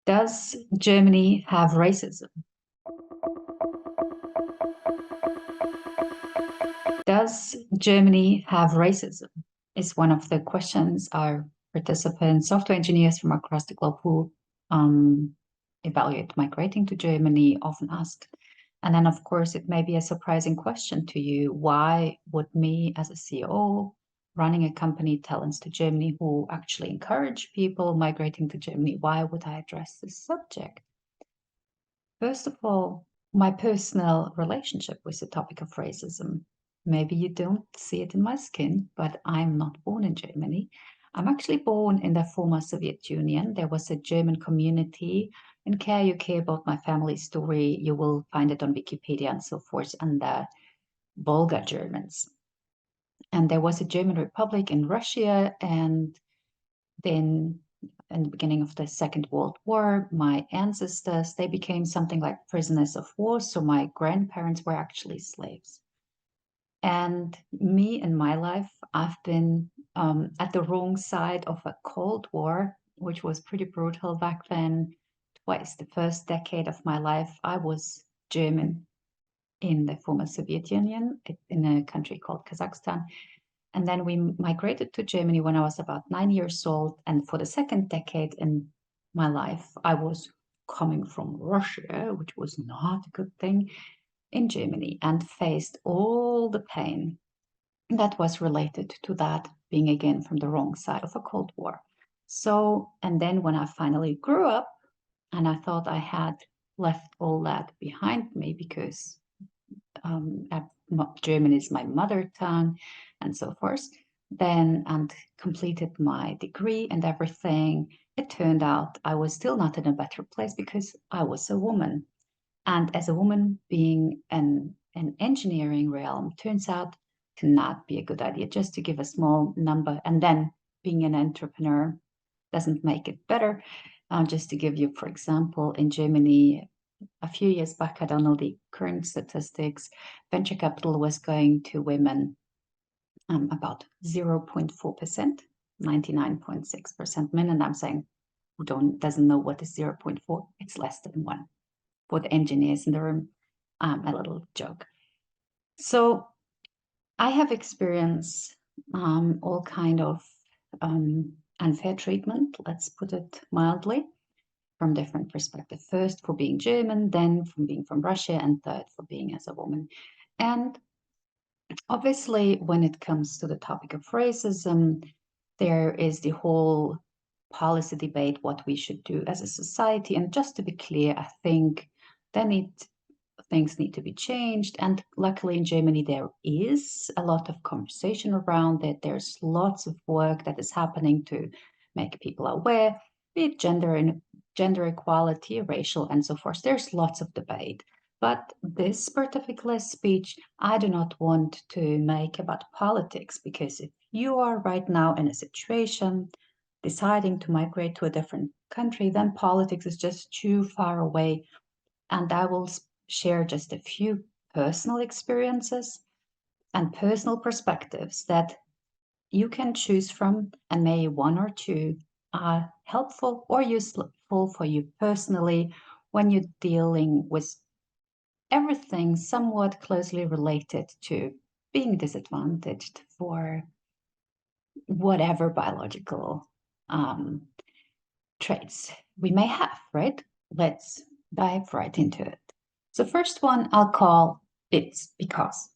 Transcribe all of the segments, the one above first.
Does Germany have racism? Does Germany have racism? Is one of the questions our participants, software engineers from across the globe who evaluate migrating to Germany, often ask. And then, of course, it may be a surprising question to you. Why would me, as a CEO, running a company talents to Germany who actually encourage people migrating to Germany, why would I address this subject? First of all, my personal relationship with the topic of racism. Maybe you don't see it in my skin, but I'm not born in Germany. I'm actually born in the former Soviet Union. There was a German community. In care you care about my family story, you will find it on Wikipedia and so forth, and the Volga Germans. And there was a German Republic in Russia, and then in the beginning of the Second World War, my ancestors, they became something like prisoners of war. So my grandparents were actually slaves. And me in my life, I've been at the wrong side of a Cold War, which was pretty brutal back then. Twice. The first decade of my life, I was German in the former Soviet Union, in a country called Kazakhstan. And then we migrated to Germany when I was about 9 years old. And for the second decade in my life, I was coming from Russia, which was not a good thing, in Germany, and faced all the pain that was related to that, being again from the wrong side of a Cold War. So, and then when I finally grew up and I thought I had left all that behind me because German is my mother tongue and so forth, then and completed my degree and everything, it turned out I was still not in a better place because I was a woman. And as a woman, being an engineering realm turns out to not be a good idea. Just to give a small number, and then being an entrepreneur doesn't make it better. Just to give you, for example, in Germany, a few years back, I don't know the current statistics, venture capital was going to women about 0.4%, 99.6% men. And I'm saying, who doesn't know what is 0.4, it's less than one. For the engineers in the room, a little joke. So I have experienced all kind of unfair treatment, let's put it mildly, from different perspectives. First for being German, then from being from Russia, and third for being as a woman. And obviously, when it comes to the topic of racism, there is the whole policy debate, what we should do as a society. And just to be clear, I think things need to be changed. And luckily in Germany, there is a lot of conversation around it. There's lots of work that is happening to make people aware, be it gender equality, racial, and so forth. There's lots of debate. But this particular speech, I do not want to make about politics, because if you are right now in a situation deciding to migrate to a different country, then politics is just too far away. And I will share just a few personal experiences and personal perspectives that you can choose from, and maybe one or two are helpful or useful for you personally when you're dealing with everything somewhat closely related to being disadvantaged for whatever biological traits we may have, right? Let's dive right into it. So first one I'll call It's Because.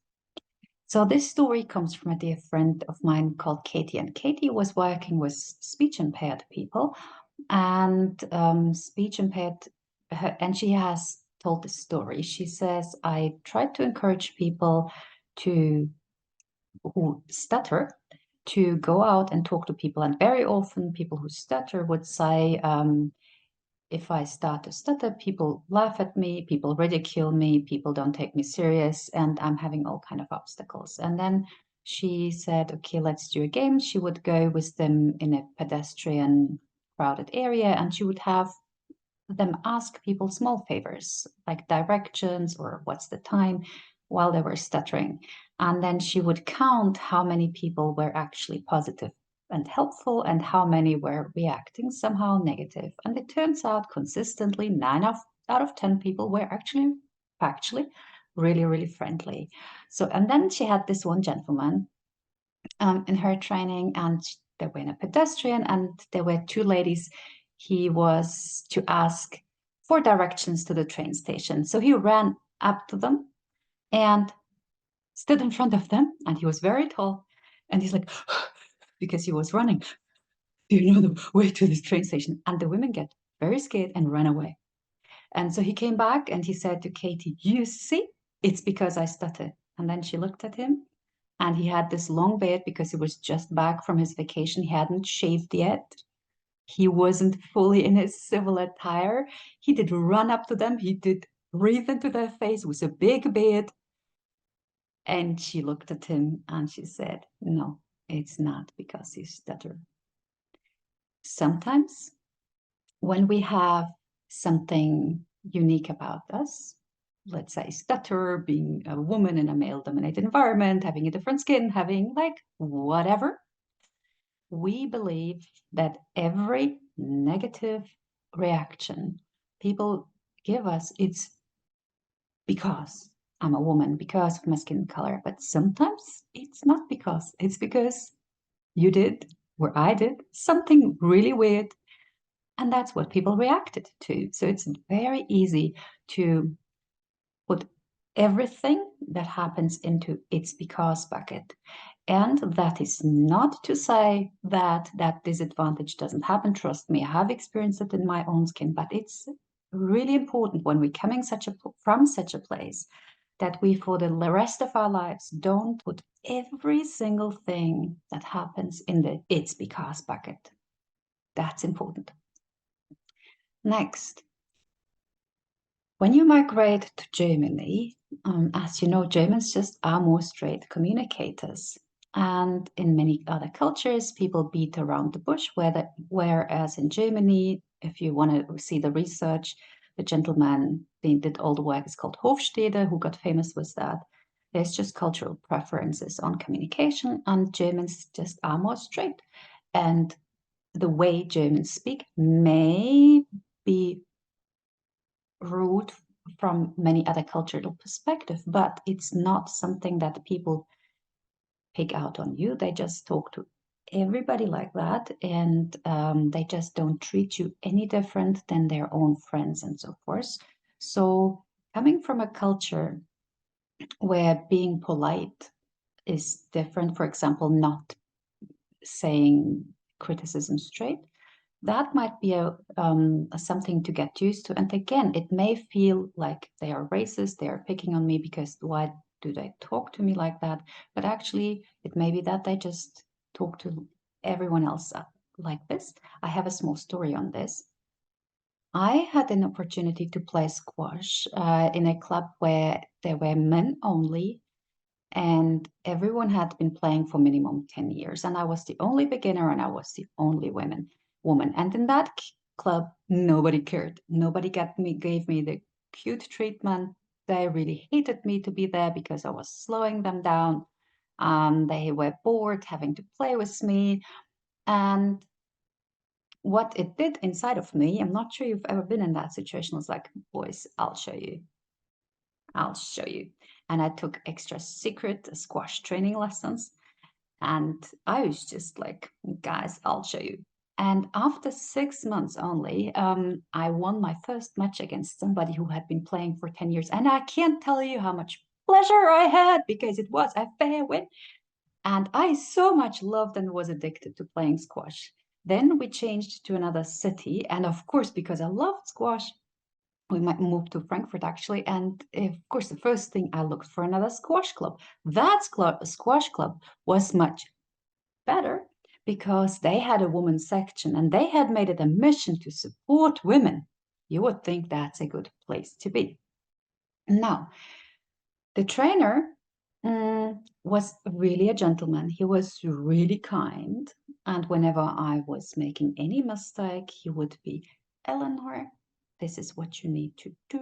So this story comes from a dear friend of mine called Katie, and Katie was working with speech impaired people, and speech impaired, and she has told this story. She says, I tried to encourage people to who stutter to go out and talk to people, and very often people who stutter would say, if I start to stutter, people laugh at me, people ridicule me, people don't take me serious, and I'm having all kind of obstacles. And then she said, okay, let's do a game. She would go with them in a pedestrian crowded area, and she would have them ask people small favors like directions or what's the time while they were stuttering. And then she would count how many people were actually positive and helpful, and how many were reacting somehow negative. And it turns out consistently out of 10 people were actually factually really, really friendly. So, and then she had this one gentleman in her training, and they were in a pedestrian, and there were two ladies. He was to ask for directions to the train station. So he ran up to them and stood in front of them, and he was very tall, and he's like, because he was running, do you know the way to this train station? And the women get very scared and ran away. And so he came back and he said to Katie, you see, it's because I stutter. And then she looked at him, and he had this long beard because he was just back from his vacation. He hadn't shaved yet. He wasn't fully in his civil attire. He did run up to them. He did breathe into their face with a big beard. And she looked at him and she said, no, it's not because you stutter. Sometimes when we have something unique about us, let's say stutter, being a woman in a male-dominated environment, having a different skin, having like whatever, we believe that every negative reaction people give us, it's because I'm a woman, because of my skin color. But sometimes it's not because, it's because you did, or I did, something really weird. And that's what people reacted to. So it's very easy to put everything that happens into it's because bucket. And that is not to say that that disadvantage doesn't happen. Trust me, I have experienced it in my own skin, but it's really important when we're coming from such a place that we, for the rest of our lives, don't put every single thing that happens in the it's because bucket. That's important. Next, when you migrate to Germany, as you know, Germans just are more straight communicators. And in many other cultures, people beat around the bush, whereas in Germany, if you want to see the research, the gentleman who did all the work is called Hofstede, who got famous with that. There's just cultural preferences on communication, and Germans just are more straight. And the way Germans speak may be rude from many other cultural perspectives, but it's not something that people pick out on you. They just talk to everybody like that, and they just don't treat you any different than their own friends and so forth. So coming from a culture where being polite is different, for example, not saying criticism straight, that might be a something to get used to. And again, it may feel like they are racist, they are picking on me because why do they talk to me like that? But actually, it may be that they just talk to everyone else like this. I have a small story on this. I had an opportunity to play squash in a club where there were men only, and everyone had been playing for minimum 10 years, and I was the only beginner and I was the only woman. And in that club, nobody cared. Nobody gave me the cute treatment. They really hated me to be there because I was slowing them down. They were bored having to play with me. And what it did inside of me, I'm not sure you've ever been in that situation, was like, boys, I'll show you. I'll show you. And I took extra secret squash training lessons. And I was just like, guys, I'll show you. And after 6 months only, I won my first match against somebody who had been playing for 10 years. And I can't tell you how much pleasure I had because it was a fair win. And I so much loved and was addicted to playing squash. Then we changed to another city. And of course, because I loved squash, we might move to Frankfurt actually. And of course, the first thing I looked for another squash club. That squash club was much better because they had a women's section and they had made it a mission to support women. You would think that's a good place to be. Now, the trainer was really a gentleman. He was really kind. And whenever I was making any mistake, he would be, Eleanor, this is what you need to do.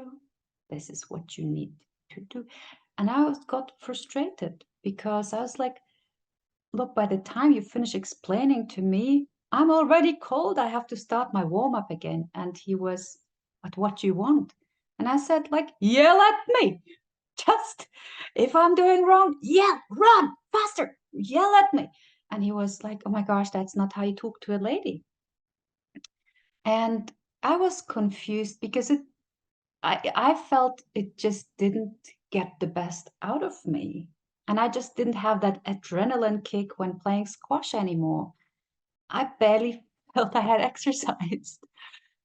This is what you need to do. And I got frustrated because I was like, look, by the time you finish explaining to me, I'm already cold. I have to start my warm up again. And he was, but what do you want? And I said, like, yell at me. Just if I'm doing wrong, yell, run faster, yell at me. And he was like, oh my gosh, that's not how you talk to a lady. And I was confused because I felt it just didn't get the best out of me. And I just didn't have that adrenaline kick when playing squash anymore. I barely felt I had exercised.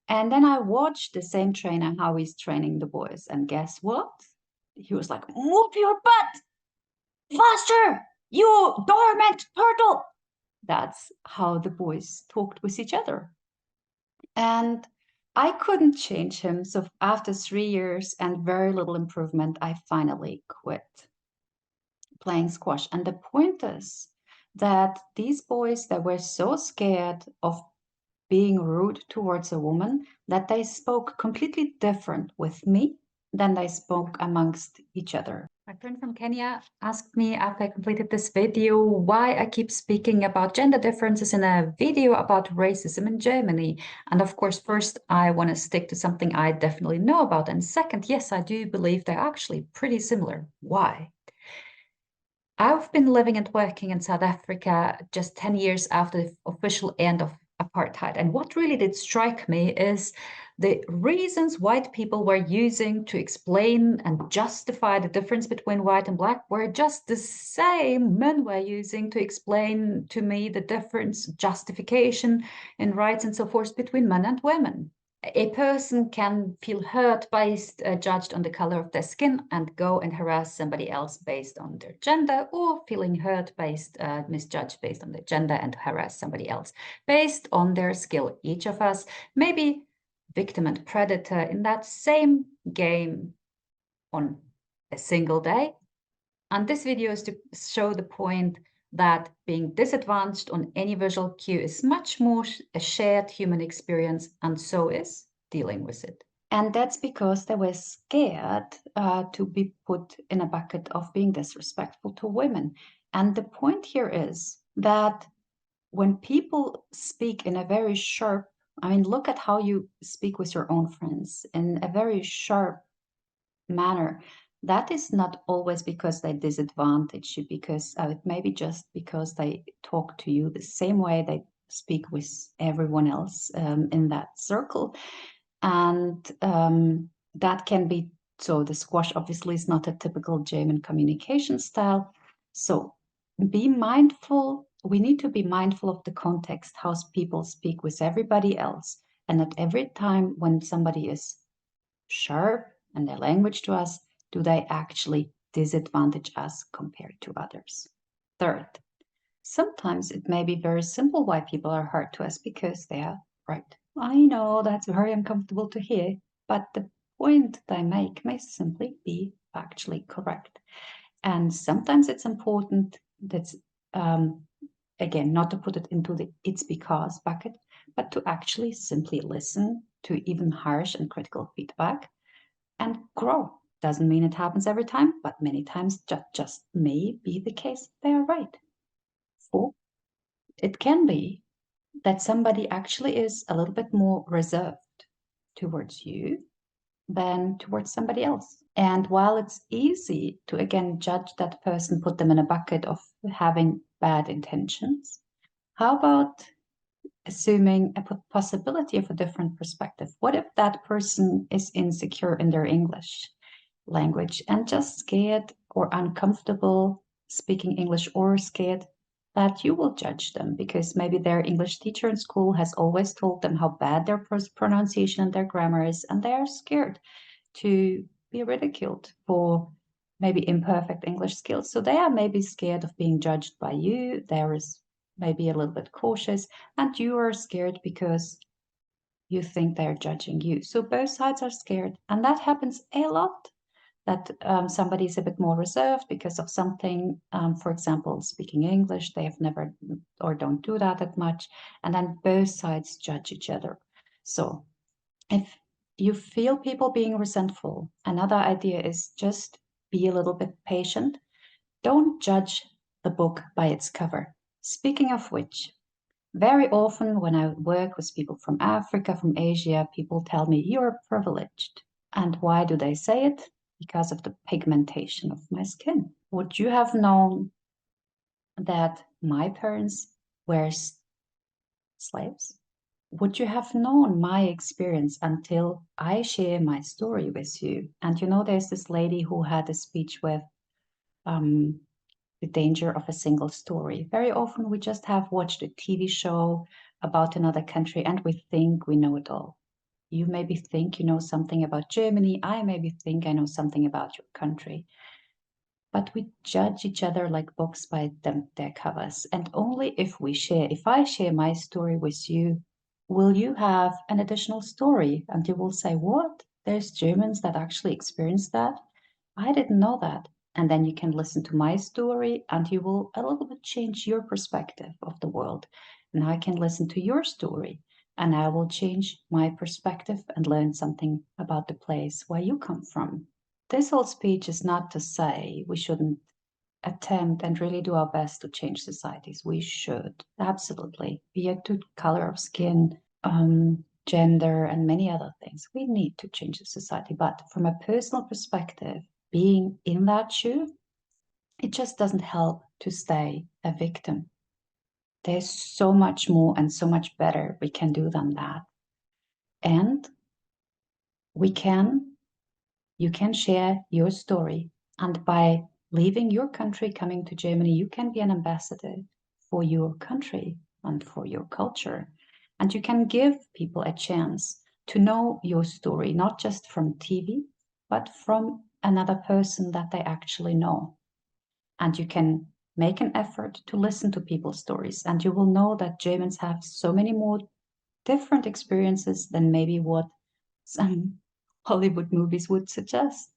And then I watched the same trainer, how he's training the boys. And guess what? He was like, move your butt faster, you dormant turtle. That's how the boys talked with each other. And I couldn't change him. So after 3 years and very little improvement, I finally quit playing squash. And the point is that these boys, they were so scared of being rude towards a woman that they spoke completely different with me than they spoke amongst each other. My friend from Kenya asked me after I completed this video why I keep speaking about gender differences in a video about racism in Germany. And of course, first, I want to stick to something I definitely know about. And second, yes, I do believe they're actually pretty similar. Why? I've been living and working in South Africa just 10 years after the official end of apartheid. And what really did strike me is the reasons white people were using to explain and justify the difference between white and black were just the same men were using to explain to me the difference, justification in rights and so forth between men and women. A person can feel hurt based, judged on the color of their skin and go and harass somebody else based on their gender, or feeling hurt based, misjudged based on their gender and harass somebody else based on their skill. Each of us may be victim and predator in that same game on a single day. And this video is to show the point that being disadvantaged on any visual cue is much more a shared human experience, and so is dealing with it. And that's because they were scared to be put in a bucket of being disrespectful to women. And the point here is that when people speak in a very sharp, I mean, look at how you speak with your own friends in a very sharp manner. That is not always because they disadvantage you, because it may be just because they talk to you the same way they speak with everyone else in that circle. And that can be, so the squash obviously is not a typical German communication style. So be mindful. We need to be mindful of the context, how people speak with everybody else. And at every time when somebody is sharp and their language to us, do they actually disadvantage us compared to others? Third, sometimes it may be very simple why people are hard to us because they are right. I know that's very uncomfortable to hear, but the point they make may simply be factually correct. And sometimes it's important that, again, not to put it into the it's because bucket, but to actually simply listen to even harsh and critical feedback and grow. Doesn't mean it happens every time, but many times just may be the case they are right. Or it can be that somebody actually is a little bit more reserved towards you than towards somebody else. And while it's easy to, again, judge that person, put them in a bucket of having bad intentions, how about assuming a possibility of a different perspective? What if that person is insecure in their English language and just scared or uncomfortable speaking English, or scared that you will judge them because maybe their English teacher in school has always told them how bad their pronunciation and their grammar is, and they are scared to be ridiculed for maybe imperfect English skills. So they are maybe scared of being judged by you. There is maybe a little bit cautious, and you are scared because you think they're judging you. So both sides are scared, and that happens a lot. That somebody is a bit more reserved because of something, for example, speaking English, they have never or don't do that much, and then both sides judge each other. So if you feel people being resentful, another idea is just be a little bit patient. Don't judge the book by its cover. Speaking of which, very often when I work with people from Africa, from Asia, people tell me, you're privileged. And why do they say it? Because of the pigmentation of my skin. Would you have known that my parents were slaves? Would you have known my experience until I share my story with you? And there's this lady who had a speech with um, the danger of a single story. Very often we just have watched a TV show about another country and we think we know it all. You maybe think you know something about Germany. I maybe think I know something about your country. But we judge each other like books by their covers. And only if I share my story with you, will you have an additional story? And you will say, what? There's Germans that actually experience that? I didn't know that. And then you can listen to my story and you will a little bit change your perspective of the world. And I can listen to your story and I will change my perspective and learn something about the place where you come from. This whole speech is not to say we shouldn't attempt and really do our best to change societies. We should, absolutely, be it to color of skin, gender, and many other things. We need to change the society. But from a personal perspective, being in that shoe, it just doesn't help to stay a victim. There's so much more and so much better we can do than that. And we can you can share your story. And by leaving your country, coming to Germany, you can be an ambassador for your country and for your culture. And you can give people a chance to know your story, not just from TV, but from another person that they actually know. And you can make an effort to listen to people's stories. And you will know that Germans have so many more different experiences than maybe what some Hollywood movies would suggest.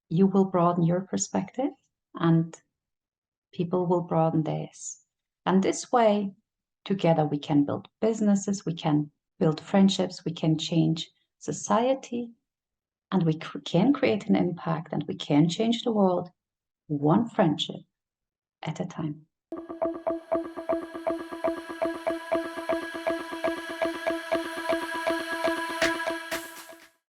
You will broaden your perspective and people will broaden theirs. And this way, together, we can build businesses, we can build friendships, we can change society, and we can create an impact and we can change the world one friendship at a time.